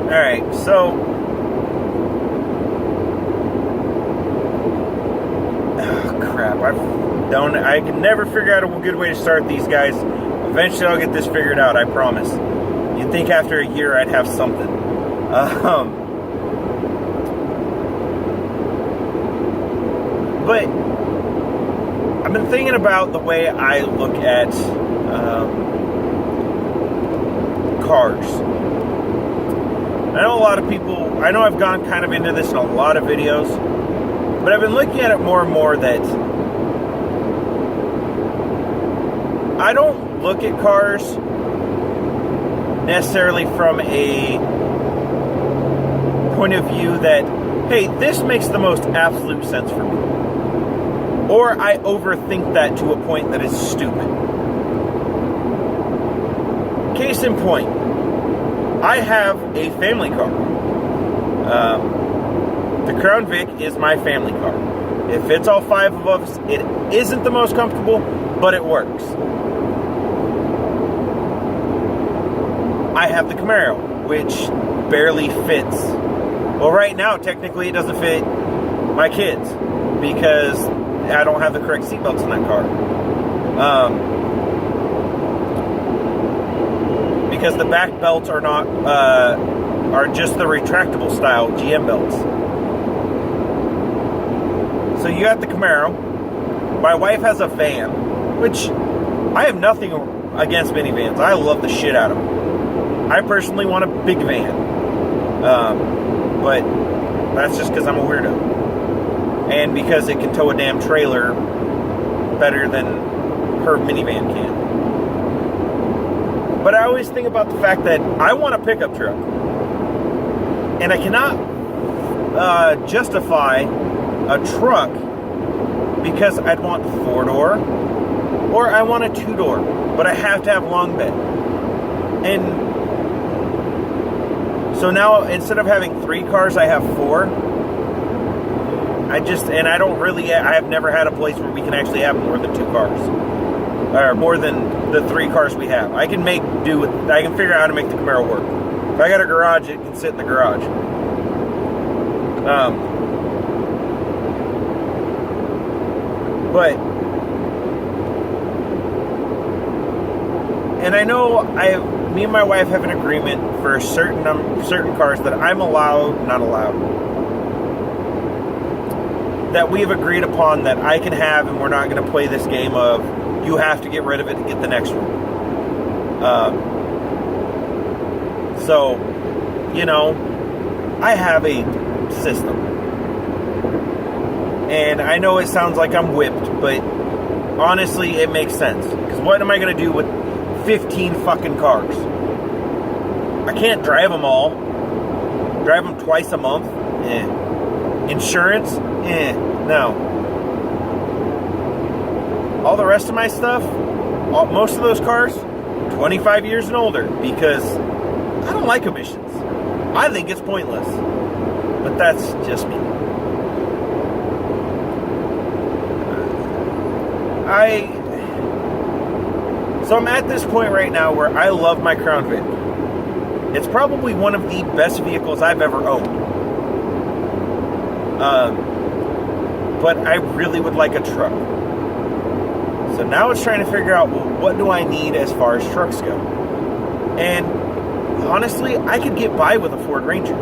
Alright, so crap. I can never figure out a good way to start these guys. Eventually I'll get this figured out, I promise. You'd think after a year I'd have something. But I've been thinking about the way I look at cars. I know a lot of people, I know I've gone kind of into this in a lot of videos, but I've been looking at it more and more that I don't look at cars necessarily from a point of view that, hey, this makes the most absolute sense for me. Or I overthink that to a point that is stupid. Case in point, I have a family car. The Crown Vic is my family car. It fits all 5 of us. It isn't the most comfortable, but it works. I have the Camaro, which barely fits. Well, right now, technically, it doesn't fit my kids because I don't have the correct seatbelts in that car. Because the back belts are not, are just the retractable style GM belts. So you got the Camaro. My wife has a van, which I have nothing against minivans. I love the shit out of them. I personally want a big van. But that's just because I'm a weirdo. And because it can tow a damn trailer better than her minivan can. But I always think about the fact that I want a pickup truck. And I cannot justify a truck because I'd want 4-door or I want a 2-door. But I have to have long bed. And so now, instead of having 3 cars, I have 4. I have never had a place where we can actually have more than 2 cars. Or more than the 3 cars we have. I can figure out how to make the Camaro work. If I got a garage, it can sit in the garage. And I know me and my wife have an agreement for certain cars that I'm not allowed, that we've agreed upon that I can have, and we're not going to play this game of you have to get rid of it to get the next one. So, I have a system. And I know it sounds like I'm whipped, but honestly, it makes sense. Because what am I going to do with 15 fucking cars? I can't drive them all. Drive them twice a month? Insurance? No. All the rest of my stuff, most of those cars, 25 years and older, because I don't like emissions. I think it's pointless. But that's just me. So I'm at this point right now where I love my Crown Vic. It's probably one of the best vehicles I've ever owned. But I really would like a truck. So now it's trying to figure out, well, what do I need as far as trucks go? And honestly, I could get by with a Ford Ranger.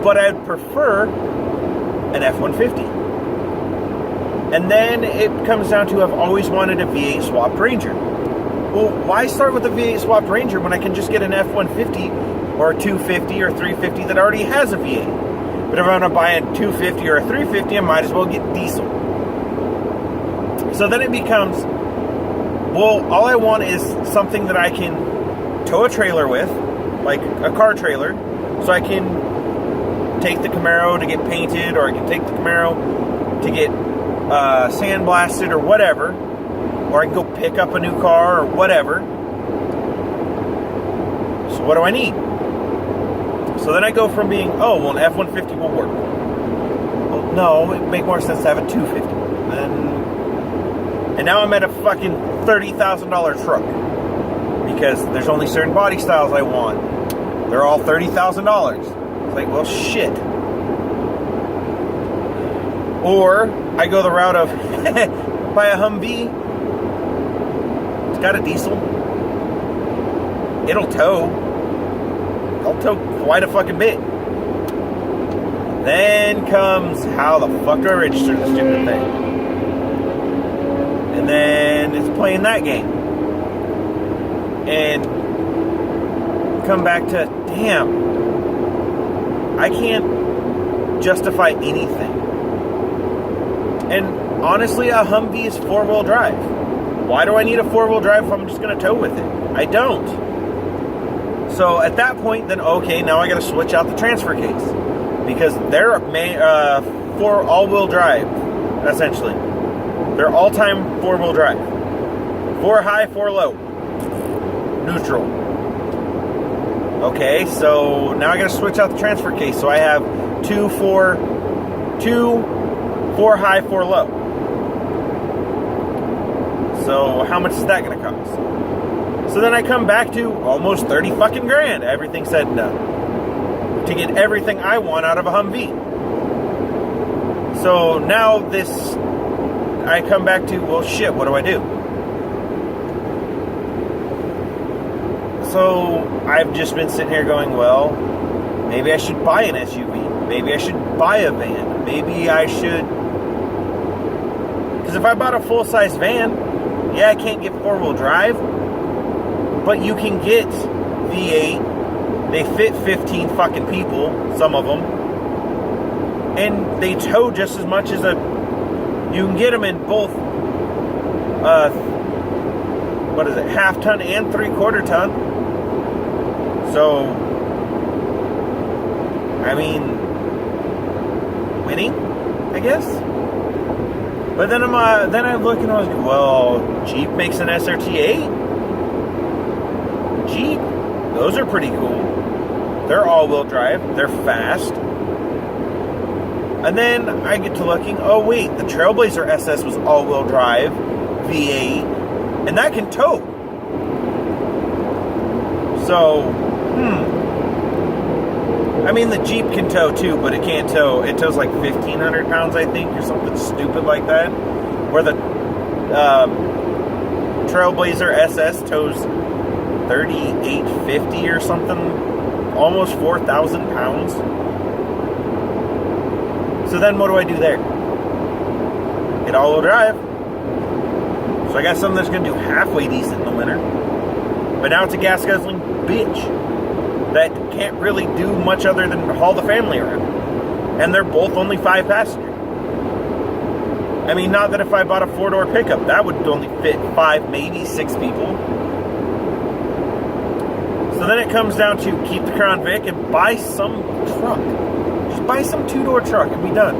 But I'd prefer an F-150. And then it comes down to I've always wanted a V8 swapped Ranger. Well, why start with a V8 swapped Ranger when I can just get an F-150 or a 250 or 350 that already has a V8? But if I'm going to buy a 250 or a 350, I might as well get diesel. So then it becomes, well, all I want is something that I can tow a trailer with, like a car trailer, so I can take the Camaro to get painted, or I can take the Camaro to get sandblasted or whatever, or I can go pick up a new car or whatever. So what do I need? So then I go from being, an F-150 will work. Well, no, it would make more sense to have a 250. And now I'm at a fucking $30,000 truck. because there's only certain body styles I want. They're all $30,000. It's like, well, shit. Or I go the route of buy a Humvee. It's got a diesel. It'll tow. I'll tow quite a fucking bit. Then comes, how the fuck do I register this stupid thing? And then it's playing that game. And come back to, damn, I can't justify anything. And honestly, a Humvee is 4-wheel drive. Why do I need a 4-wheel drive if I'm just going to tow with it? I don't. So at that point, then okay, now I got to switch out the transfer case. Because they're for all-wheel drive, essentially. They're all-time 4-wheel drive. 4 high, 4 low. Neutral. Okay, so now I got to switch out the transfer case. So I have 2 4 high, 4 low. So how much is that going to cost? So then I come back to almost 30 fucking grand. Everything said no. To get everything I want out of a Humvee. So now I come back to, well, shit, what do I do? So I've just been sitting here going, well, maybe I should buy an SUV. Maybe I should buy a van. Maybe I should... Because if I bought a full-size van, yeah, I can't get 4-wheel drive, but you can get V8. They fit 15 fucking people, some of them. And they tow just as much as you can get them in both, what is it, half-ton and 3/4 ton. So, I mean, winning, I guess. But then I'm looking, I was like, well, Jeep makes an SRT8. Jeep, those are pretty cool. They're all-wheel drive. They're fast. And then I get to looking, oh wait, the Trailblazer SS was all-wheel drive, V8, and that can tow. So, I mean, the Jeep can tow too, but it can't tow. It tows like 1,500 pounds, I think, or something stupid like that. Where the Trailblazer SS tows 3,850 or something, almost 4,000 pounds. So then what do I do there? Get all-wheel drive. So I got something that's going to do halfway decent in the winter. But now it's a gas-guzzling bitch that can't really do much other than haul the family around. And they're both only 5-passenger. I mean, not that if I bought a 4-door pickup, that would only fit 5, maybe 6 people. So then it comes down to keep the Crown Vic and buy some truck. Just buy some 2-door truck and be done.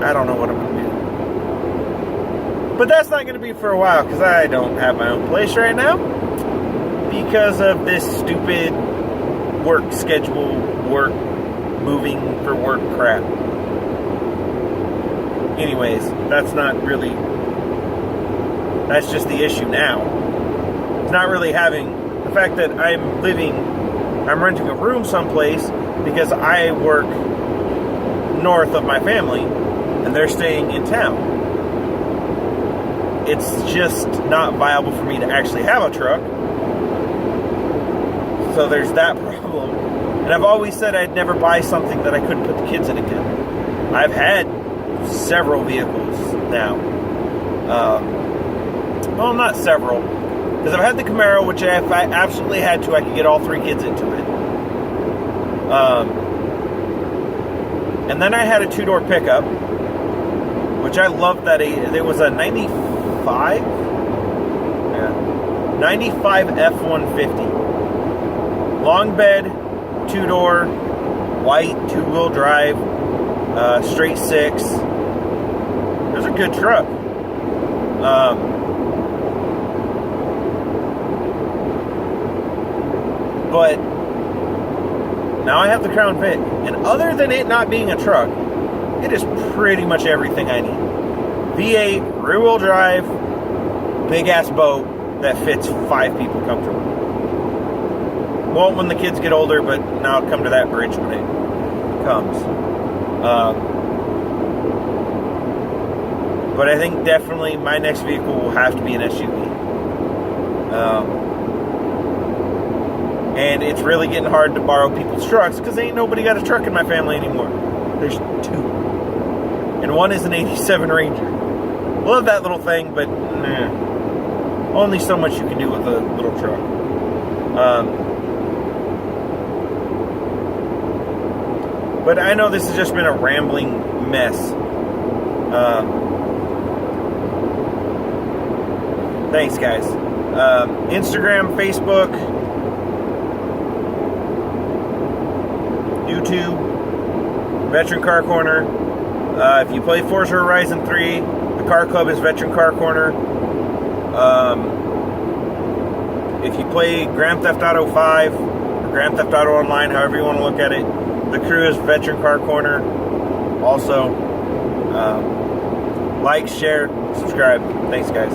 I don't know what I'm going to do. But that's not going to be for a while because I don't have my own place right now. Because of this stupid work schedule, moving for work crap. Anyways, that's just the issue now. It's not really having the fact that I'm renting a room someplace because I work north of my family and they're staying in town. It's just not viable for me to actually have a truck. So there's that problem. And I've always said I'd never buy something that I couldn't put the kids in again. I've had several vehicles now. Well, not several. Because I've had the Camaro, which if I absolutely had to, I could get all 3 kids into it. And then I had a 2-door pickup, which I loved that it was a 95? Yeah. 95 F-150. Long bed, 2-door, white, 2-wheel drive, straight 6. It was a good truck. But now I have the Crown Vic, and other than it not being a truck, it is pretty much everything I need. V8, rear-wheel drive, big ass boat that fits 5 people comfortably. Won't when the kids get older, but now I'll come to that bridge when it comes. But I think definitely my next vehicle will have to be an SUV. And it's really getting hard to borrow people's trucks because ain't nobody got a truck in my family anymore. There's 2. And one is an 87 Ranger. Love that little thing, but only so much you can do with a little truck. But I know this has just been a rambling mess. Thanks, guys. Instagram, Facebook, YouTube, Veteran Car Corner. If you play Forza Horizon 3, the Car Club is Veteran Car Corner. If you play Grand Theft Auto 5 or Grand Theft Auto Online, however you want to look at it, the crew is Veteran Car Corner. Also, like, share, subscribe. Thanks, guys.